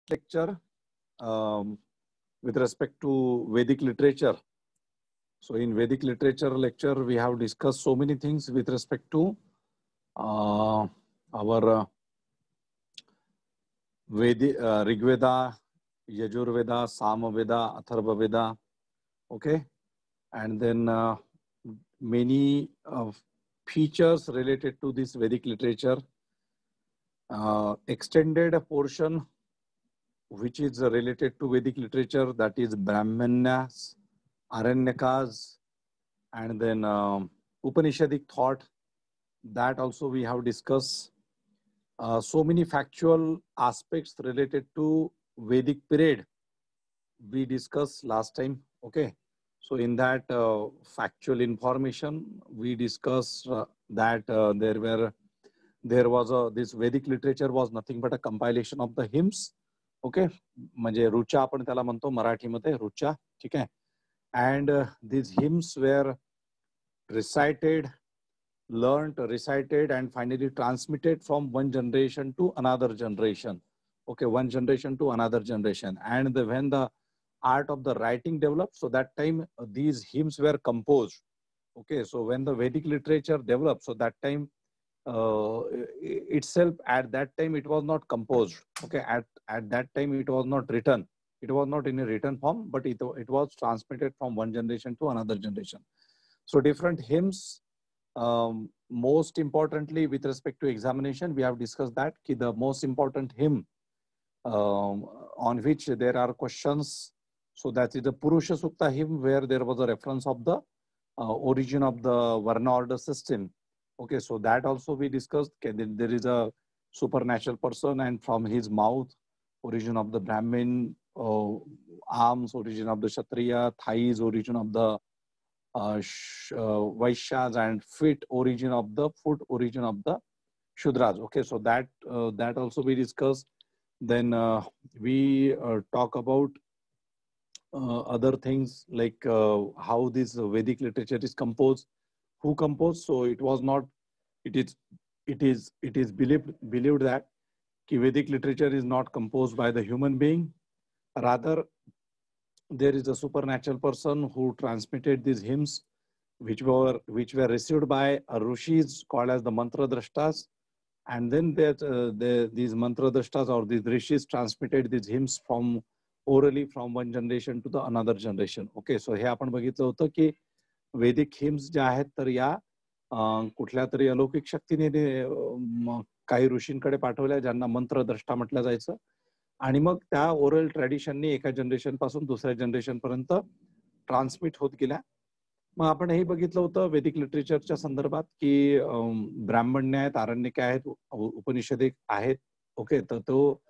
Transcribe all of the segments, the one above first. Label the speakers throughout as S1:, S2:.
S1: lecture with respect to Vedic literature. So in Vedic literature lecture, we have discussed so many things with respect to our Rig Veda, Yajur Veda, Sama Veda, Atharva Veda, okay, and then many features related to this Vedic literature. Extended portion which is related to Vedic literature, that is Brahmanas, Aranyakas, and then Upanishadic thought, that also we have discussed. So many factual aspects related to Vedic period we discussed last time, okay. So in that factual information, we discussed that this Vedic literature was nothing but a compilation of the hymns, okay, म्हणजे रुचा आपण त्याला म्हणतो मराठीमध्ये रुचा, ठीक आहे. And these hymns were recited, learnt, recited, and finally transmitted from one generation to another generation, okay, one generation to another generation. And when the art of the writing developed, so that time these hymns were composed, okay. So when the Vedic literature developed, so that time itself, at that time it was not composed, okay. At that time it was not written, it was not in a written form, but it was transmitted from one generation to another generation. So different hymns, most importantly with respect to examination, we have discussed that the most important hymn on which there are questions, so that is the Purusha Sukta hymn, where there was a reference of the origin of the Varna order system, okay. So that also we discussed, okay, there is a supernatural person, and from his mouth origin of the Brahmin, arms origin of the Kshatriya, thighs origin of the Vaishyas, and feet origin of the Shudras, okay. So that also we discussed. Then we talk about other things like how this Vedic literature is composed, who composed. So it was not, it is believed that Vedic literature is not composed by the human being, rather there is a supernatural person who transmitted these hymns, which were received by rishis called as the mantra drashtas, and then these mantra drashtas or these rishis transmitted these hymns from orally from one generation to the another generation, okay. So हे आपण बघितलं होतं की Vedic hymns जे आहेत तर या कुठल्या तरी अलौकिक शक्तीने काही ऋषींकडे पाठवल्या, ज्यांना मंत्र द्रष्टा म्हटलं जायचं, आणि मग त्या ओरल ट्रॅडिशनने एका जनरेशन पासून दुसऱ्या जनरेशन पर्यंत ट्रान्समिट होत गेल्या. मग आपण हे बघितलं होतं वेदिक लिटरेचरच्या संदर्भात की ब्राह्मण्य आहेत, आरण्यके आहेत, उपनिषदिक आहेत, ओके. तर तो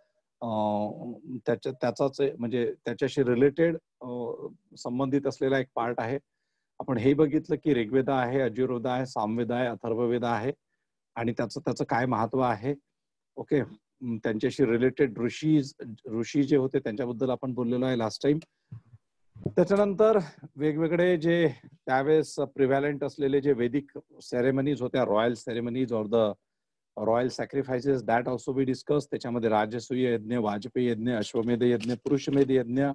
S1: त्याचाच म्हणजे त्याच्याशी रिलेटेड संबंधित असलेला एक पार्ट आहे. आपण हे बघितलं की ऋग्वेद आहे, यजुर्वेद आहे, सामवेद आहे, अथर्ववेद आहे, आणि त्याचं काय महत्व आहे, ओके. त्यांच्याशी रिलेटेड ऋषी जे होते त्यांच्याबद्दल आपण बोललेलो आहे लास्ट टाइम. त्याच्यानंतर वेगवेगळे जे त्यावेळेस प्रिव्हॅलंट असलेले जे वेदिक सेरेमनीज होत्या, royal ceremonies or the royal sacrifices, that also we discuss. त्याच्यामध्ये राजसूय यज्ञ, वाजपेयी यज्ञ, अश्वमेध यज्ञ, पुरुषमेध यज्ञ,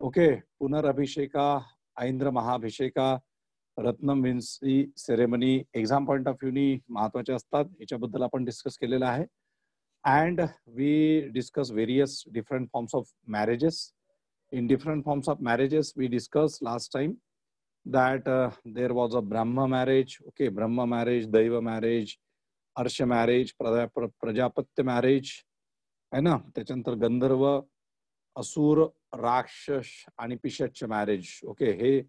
S1: ओके, पुनर्अभिषेका, ऐंद्र महाभिषेका, रत्नम विन्सी सेरेमनी एक्झाम पॉइंट ऑफ व्ह्यूनी महत्वाचे असतात, याच्याबद्दल आपण डिस्कस केलेलं आहे. And we discuss various different forms of marriages. In different forms of marriages, we discussed last time that there was a Brahma marriage, okay, Brahma marriage, Daiva marriage, Arsha marriage, Prajapatya marriage, है ना. त्याच्यानंतर गंधर्व, असुर, राक्षस आणि पिशाच marriage, okay. हे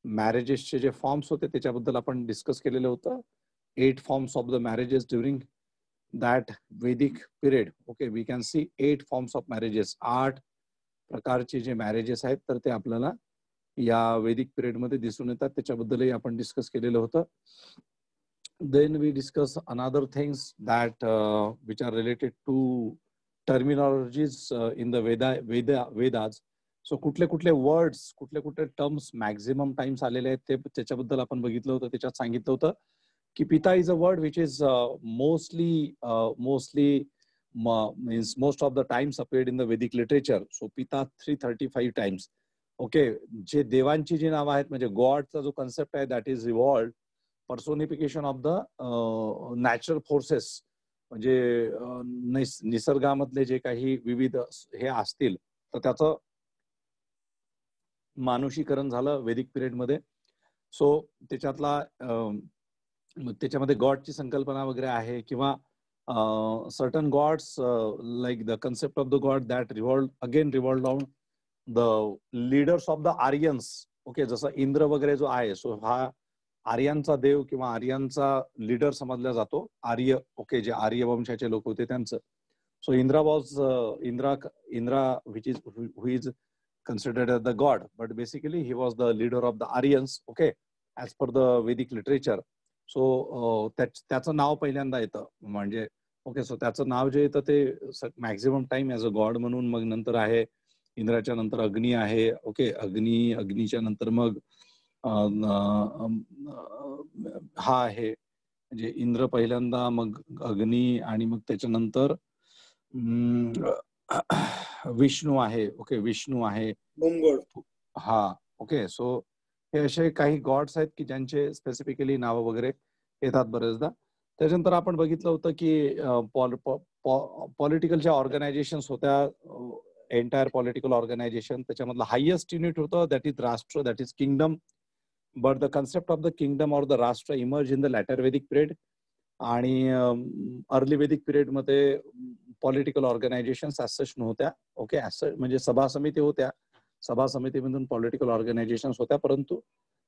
S1: मॅरेजेसचे जे forms होते त्याच्याबद्दल आपण डिस्कस केलेलं होतं. 8 forms of the marriages during that Vedic period, okay. We can see 8 forms of marriages, 8 प्रकारचे जे मॅरेजेस आहेत तर ते आपल्याला या वेदिक पिरियड मध्ये दिसून येतात. त्याच्याबद्दलही आपण डिस्कस केलेलं होतं. Then we discuss another things that which are related to terminologies in the Vedas. So कुठले वर्ड्स, कुठले टर्म्स मॅक्झिमम टाइम्स आलेले आहेत ते त्याच्याबद्दल आपण बघितलं होतं. त्याच्यात सांगितलं होतं की पिता is a word which is mostly means most of the times appeared in the Vedic literature. So Pita 335 times. Okay, जे देवांची जी नावं आहेत म्हणजे गॉडचा जो कन्सेप्ट आहे that is evolved personification of the natural forces, म्हणजे निसर्गामधले जे काही विविध हे असतील तर त्याचं मानुषीकरण झालं वेदिक पिरियड मध्ये. सो त्याच्यातला त्याच्यामध्ये गॉडची संकल्पना वगैरे आहे किंवा certain gods like the concept of the god that revolved on the leaders of the Aryans. Okay, जसं इंद्र वगैरे जो आहे, सो हा आर्यांचा देव किंवा आर्यांचा लीडर समजला जातो, आर्य. ओके, जे आर्य वंशाचे लोक होते त्यांचं. So Indra was Indra who is considered as the god, but basically he was the leader of the Aryans, okay, as per the Vedic literature. So त्याचं नाव पहिल्यांदा येतं म्हणजे ओके. सो त्याचं नाव जे येतं ते maximum time as a God म्हणून, मग नंतर आहे इंद्राच्या नंतर अग्नी आहे. ओके, अग्नीच्या नंतर मग हा आहे म्हणजे इंद्र पहिल्यांदा, मग अग्नी, आणि मग त्याच्यानंतर विष्णू आहे. ओके, विष्णू आहे. हा, ओके. सो हे असे काही गॉड्स आहेत की ज्यांचे स्पेसिफिकली नाव वगैरे येतात बरेचदा. त्याच्यानंतर आपण बघितलं होतं की पॉलिटिकल ज्या ऑर्गनायझेशन्स होत्या, एंटायर पॉलिटिकल ऑर्गनायझेशन, त्याच्यामधलं हायेस्ट युनिट होतं that is rashtra, that is kingdom. But the concept of the kingdom or the rashtra emerge in the latter Vedic period. आणि अर्ली वेदिक पिरियड मध्ये पॉलिटिकल ऑर्गनायझेशन्स ऍज सच नव्हत्या. Okay, as सच म्हणजे सभा समिती होत्या, सभा समितीमधून पॉलिटिकल ऑर्गनायझेशन्स होत्या, परंतु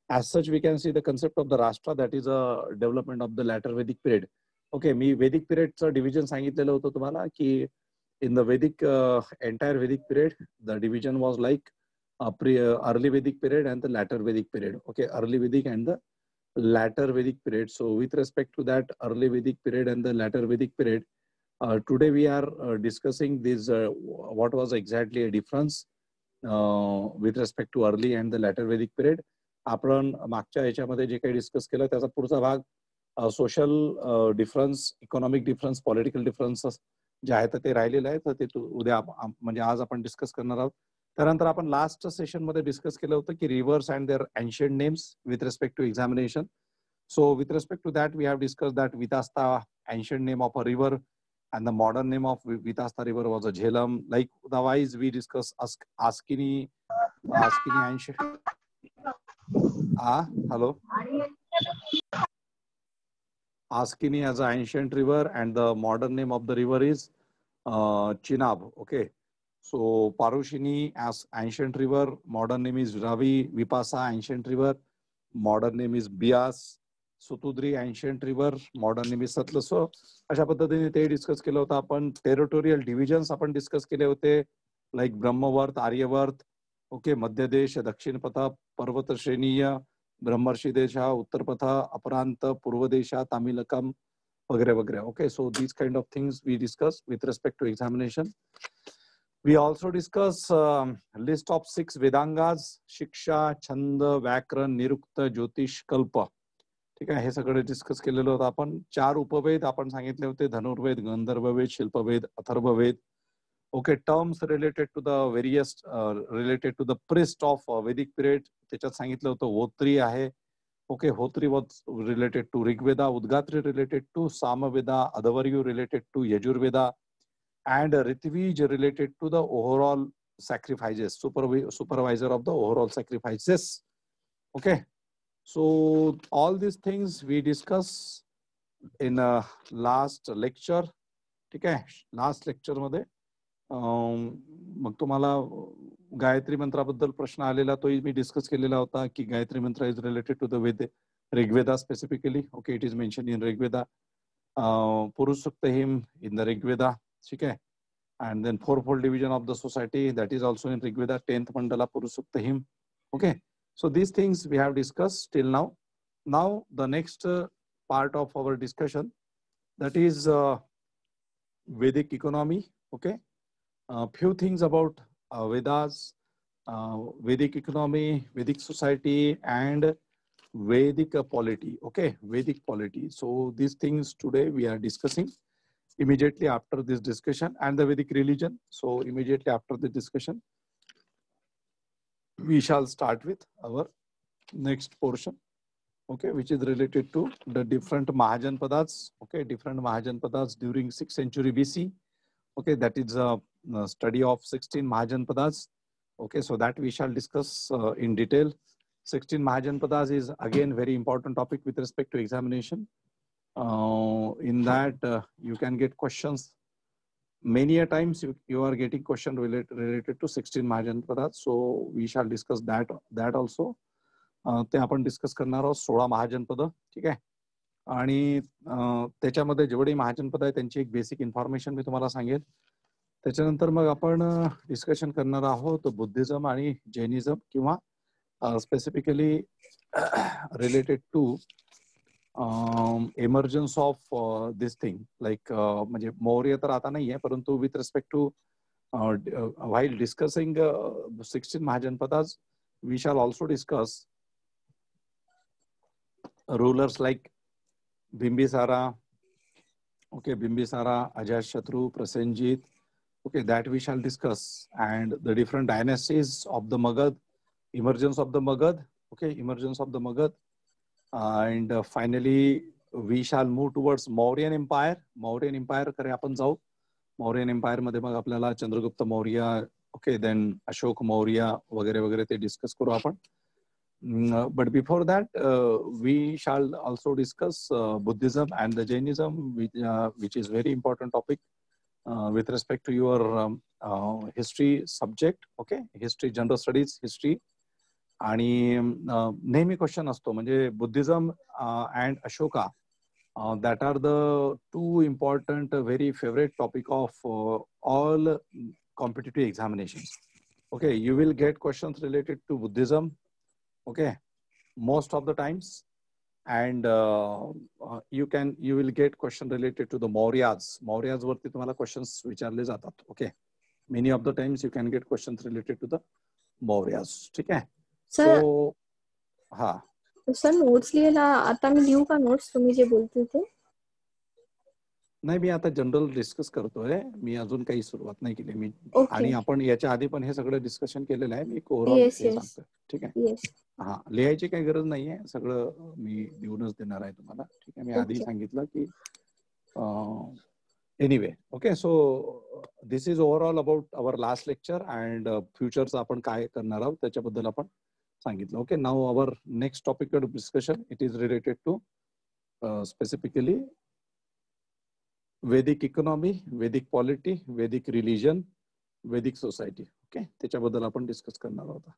S1: as such we can see the concept of the rashtra that is a development of the latter Vedic period. Okay, मी वेदिक पिरियडचं डिव्हिजन सांगितलेलं होतं तुम्हाला की in the Vedic entire Vedic period the division was like early Vedic period and the latter Vedic period. Okay, early Vedic and the latter Vedic period. So with respect to that early Vedic period and the latter Vedic period, today we are discussing this what was exactly a difference with respect to early and the latter Vedic period. आपण मागच्या याच्यामध्ये जे काही discuss केलं त्याचा पुढचा भाग social difference, economic difference, political difference जे आहेत ते राहिलेले आहेत, तर ते उद्या म्हणजे आज आपण डिस्कस करणार आहोत. त्यानंतर आपण लास्ट सेशन मध्ये डिस्कस केलं होतं की rivers and their ancient names with respect to examination. So with respect to that we have discuss that Vitasta, ancient name of a river, and the modern name of Vitasta river was a Jhelum. Likewise, we discuss Askini ancient. Hello. Askini as an ancient river, and the modern name of the river is Chenab. Okay. So Parushini as ancient river, modern name is Ravi. Vipasa ancient river, modern name is Bias. Sutudri ancient river, modern name is Sutlej. So अशा पद्धतीने ते discuss केलं होतं आपण. Territorial divisions आपण discuss केले होते, like Brahmavarta, Aryavart. Okay, मध्य देश, दक्षिण पथ, पर्वत श्रेणीय, ब्रह्मर्षी देश, उत्तर पथ, अपरांत, पूर्व देश, तामिलकम वगैरे वगैरे. Okay, so these kind of things we discuss with respect to examination. We also discuss list of 6 Vedangas, शिक्षा, छंद, व्याकरण, निरुक्त, ज्योतिष, कल्प. ठीक आहे, हे सगळं डिस्कस केलेलं होतं आपण. 4 उपवेद आपण सांगितले होते, Dhanurveda, Gandharvaveda, Shilpaveda, Atharvaveda. Okay, terms related to the various related to the priest of Vedic period त्याच्यात सांगितलं होतं. होत्री आहे. Okay, Hotri was related to Rigveda, Udgatri related to Samaveda, Adhvaryu related to Yajurveda, and Ritvij related to the overall sacrifices, supervisor of the overall sacrifices. Okay, so all these things we discuss in last lecture. ठीक आहे, last lecture मध्ये मग तुम्हाला गायत्री मंत्राबद्दल प्रश्न आलेला, तोही मी discuss केलेला होता की Gayatri mantra is related to the Veda, Rigveda specifically. Okay, it is mention in Rigveda. Purusha Sukta hymn in the Rigveda. ठीक आहे, and then fourfold division of the society, that is also in Rigveda, 10th mandala Purusukta hymn. Okay, so these things we have discussed till now. Now the next part of our discussion, that is Vedic economy. Okay, few things about Vedas, Vedic economy, Vedic society, and Vedic polity. Okay, Vedic polity. So these things today we are discussing. immediately after this discussion, and the Vedic religion. So immediately after the discussion, we shall start with our next portion, okay, which is related to the different Mahajanpadas, okay, different Mahajanpadas during 6th century BC. Okay, that is a study of 16 Mahajanpadas. Okay, so that we shall discuss in detail. 16 Mahajanpadas is again very important topic with respect to examination. In that you can get questions. Many a times you are getting question related to 16 Mahajanpadas. So we shall discuss that also. ते आपण discuss करणार आहोत 16 महाजनपद. ठीक आहे. आणि त्याच्यामध्ये जेवढी महाजनपद आहे त्यांची एक बेसिक इन्फॉर्मेशन मी तुम्हाला सांगेल. त्याच्यानंतर मग आपण डिस्कशन करणार आहोत बुद्धिझम आणि जैनिझम किंवा specifically related to emergence of this thing like म्हणजे मौर्य तर आता नाही आहे, परंतु with respect to while discussing 16 Mahajanapadas we shall also discuss rulers like Bimbisara, okay, Bimbisara, Ajatashatru, Prasenjit, okay, that we shall discuss, and the different dynasties of the Magad, emergence of the Magad, okay, emergence of the Magad, and finally we shall move towards Mauryan Empire. Mauryan Empire करे आपण जाऊ. Mauryan Empire मध्ये मग आपल्याला Chandragupta Maurya, okay, then Ashok Maurya वगैरे वगैरे ते discuss करू आपण. But before that, we shall also discuss Buddhism and the Jainism, which is very important topic with respect to your history subject. Okay, history, general studies, history. आणि नेहमी question असतो म्हणजे Buddhism and Ashoka, that are the two important, very favorite topic of all competitive examinations. Okay, you will get questions related to Buddhism. Okay, most of the times, and you will get question related to the Mauryas. Mauryas वरती तुम्हाला questions विचारले जातात. Okay, many of the times you can get questions related to the Mauryas. ठीक आहे. So हा
S2: sir notes लिहायला आता मी लिहू का नोट्स तुम्ही जे बोलते ते?
S1: नाही, मी आता जनरल डिस्कस करतोय, मी अजून काही सुरुवात नाही केली मी. आणि आपण याच्या आधी पण हे सगळं डिस्कशन केलेलं आहे. मी ओव्हरऑल सांगतोय. ठीक आहे. हा, लिहायची काही गरज नाहीये, सगळं मी लिहूनच देणार आहे तुम्हाला. ठीक आहे. मी आधी सांगितलं की anyway. Okay, so this is overall about our last lecture and फ्युचरचं आपण काय करणार आहोत त्याच्याबद्दल आपण सांगितलं. Okay, now our next topic of discussion it is related to specifically Vedic economy, Vedic polity, Vedic religion, Vedic society. Okay, त्याच्याबद्दल आपण डिस्कस करणार आहोत.